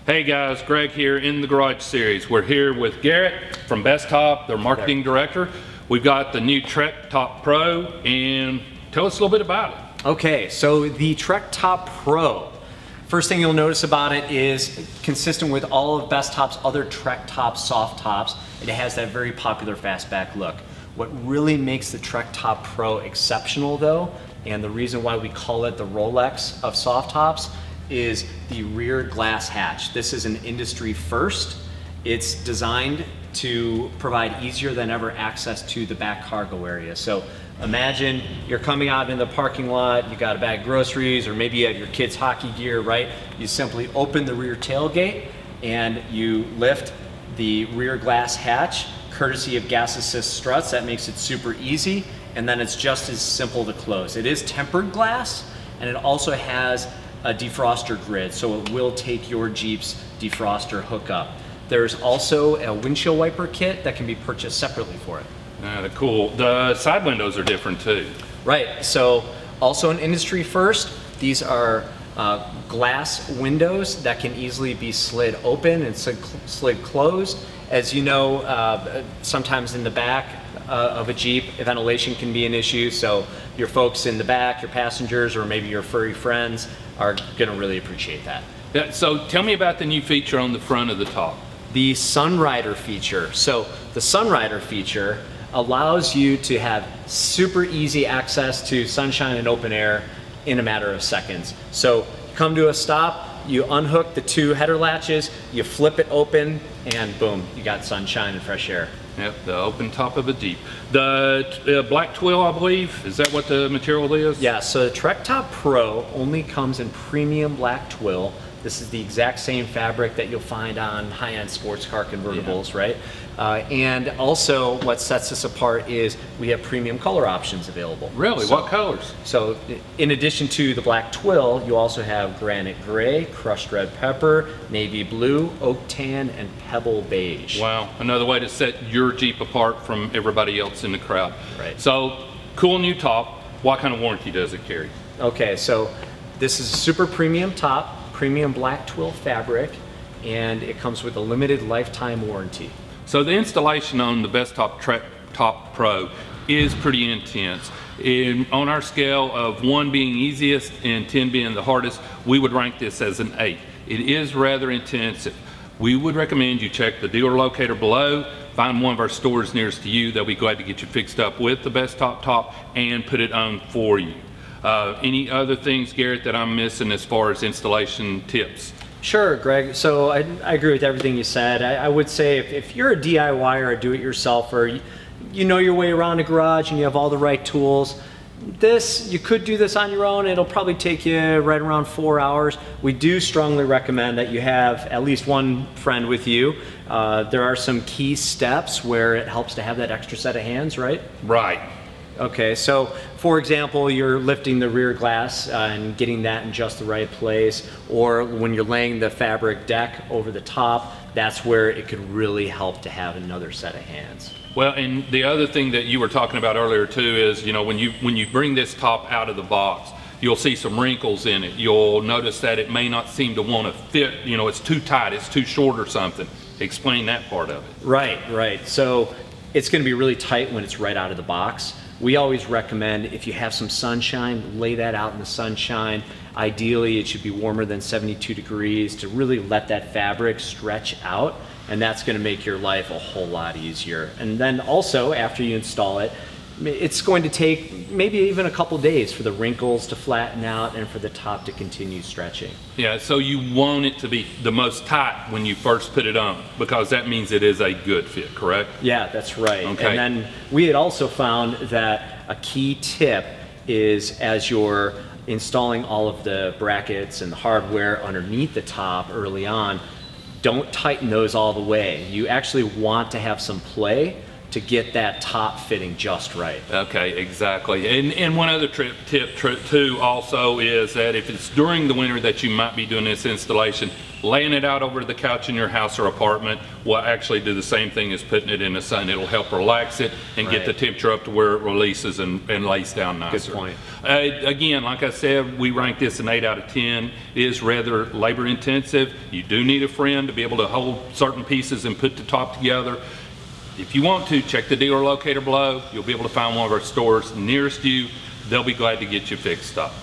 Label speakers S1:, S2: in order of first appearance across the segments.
S1: Hey guys, Greg here in the Garage Series. We're here with Garett from Bestop, their marketing director. We've got the new Trektop Pro, and tell us a little bit about it.
S2: Okay, so the Trektop Pro, first thing you'll notice about it is consistent with all of Bestop's other Trektop soft tops. It has that very popular fastback look. What really makes the Trektop Pro exceptional though, and the reason why we call it the Rolex of soft tops, is the rear glass hatch. This is an industry first. It's designed to provide easier than ever access to the back cargo area. So imagine you're coming out in the parking lot, you got a bag of groceries, or maybe you have your kids' hockey gear, right? You simply open the rear tailgate and you lift the rear glass hatch, courtesy of gas assist struts. That makes it super easy, and then it's just as simple to close. It is tempered glass, and it also has a defroster grid, so it will take your Jeep's defroster hookup. There's also a windshield wiper kit that can be purchased separately for it.
S1: Cool. The side windows are different too.
S2: Right, so also an industry first. These are glass windows that can easily be slid open and slid closed. As you know, sometimes in the back of a Jeep, ventilation can be an issue, so your folks in the back, your passengers, or maybe your furry friends are gonna really appreciate that.
S1: Yeah, so tell me about the new feature on the front of the top.
S2: The Sunrider feature. So the Sunrider feature allows you to have super easy access to sunshine and open air in a matter of seconds. So you come to a stop, you unhook the two header latches, you flip it open, and boom, you got sunshine and fresh air.
S1: Yep, the open top of a Jeep. The black twill, I believe, is that what the material is?
S2: Yeah, so the Trektop Pro only comes in premium black twill. This is the exact same fabric that you'll find on high-end sports car convertibles, yeah. Right? And also what sets us apart is we have premium color options available.
S1: Really? What colors?
S2: So in addition to the black twill, you also have granite gray, crushed red pepper, navy blue, oak tan, and pebble beige.
S1: Wow, another way to set your Jeep apart from everybody else in the crowd.
S2: Right.
S1: So, cool new top. What kind of warranty does it carry?
S2: Okay, so this is a super premium top, premium black twill fabric, and it comes with a limited lifetime warranty.
S1: So the installation on the Bestop Trektop Pro is pretty intense. On our scale of 1 being easiest and 10 being the hardest, we would rank this as an 8. It is rather intensive. We would recommend you check the dealer locator below, find one of our stores nearest to you. They'll be glad to get you fixed up with the Bestop top and put it on for you. Any other things, Garett, that I'm missing as far as installation tips?
S2: Sure, Greg. So I agree with everything you said. I woed say if you're a DIY or a do-it-yourselfer, you know your way around a garage and you have all the right tools, you could do this on your own. It'll probably take you right around 4 hours. We do strongly recommend that you have at least one friend with you. There are some key steps where it helps to have that extra set of hands, right?
S1: Right.
S2: Okay, so for example, you're lifting the rear glass and getting that in just the right place, or when you're laying the fabric deck over the top, that's where it could really help to have another set of hands.
S1: Well, and the other thing that you were talking about earlier too is, you know, when you bring this top out of the box, you'll see some wrinkles in it. You'll notice that it may not seem to want to fit, you know, it's too tight, it's too short or something. Explain that part of it.
S2: Right. So it's going to be really tight when it's right out of the box. We always recommend if you have some sunshine, lay that out in the sunshine. Ideally, it should be warmer than 72 degrees to really let that fabric stretch out, and that's going to make your life a whole lot easier. And then also, after you install it, it's going to take maybe even a couple days for the wrinkles to flatten out and for the top to continue stretching.
S1: Yeah, so you want it to be the most tight when you first put it on, because that means it is a good fit, correct?
S2: Yeah, that's right.
S1: Okay.
S2: And then we had also found that a key tip is as you're installing all of the brackets and the hardware underneath the top early on, don't tighten those all the way. You actually want to have some play to get that top fitting just right.
S1: Okay, exactly. And one other tip too also is that if it's during the winter that you might be doing this installation, laying it out over the couch in your house or apartment will actually do the same thing as putting it in the sun. It'll help relax it and get the temperature up to where it releases and lays down nicer.
S2: Good point.
S1: Again, like I said, we rank this an 8 out of 10. It is rather labor intensive. You do need a friend to be able to hold certain pieces and put the top together. If you want to, check the dealer locator below. You'll be able to find one of our stores nearest you. They'll be glad to get you fixed up.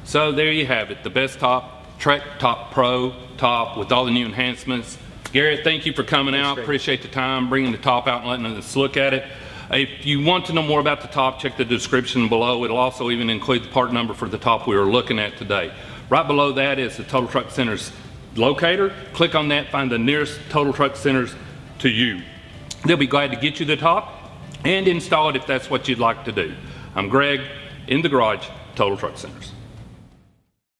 S1: So there you have it, the Bestop Trektop Pro top with all the new enhancements. Garrett, thank you for coming out. Appreciate the time, bringing the top out and letting us look at it. If you want to know more about the top, check the description below. It'll also even include the part number for the top we were looking at today. Right below that is the Total Truck Center's locator. Click on that, find the nearest Total Truck Centers to you. They'll be glad to get you the top and install it if that's what you'd like to do. I'm Greg, in the garage, Total Truck Centers.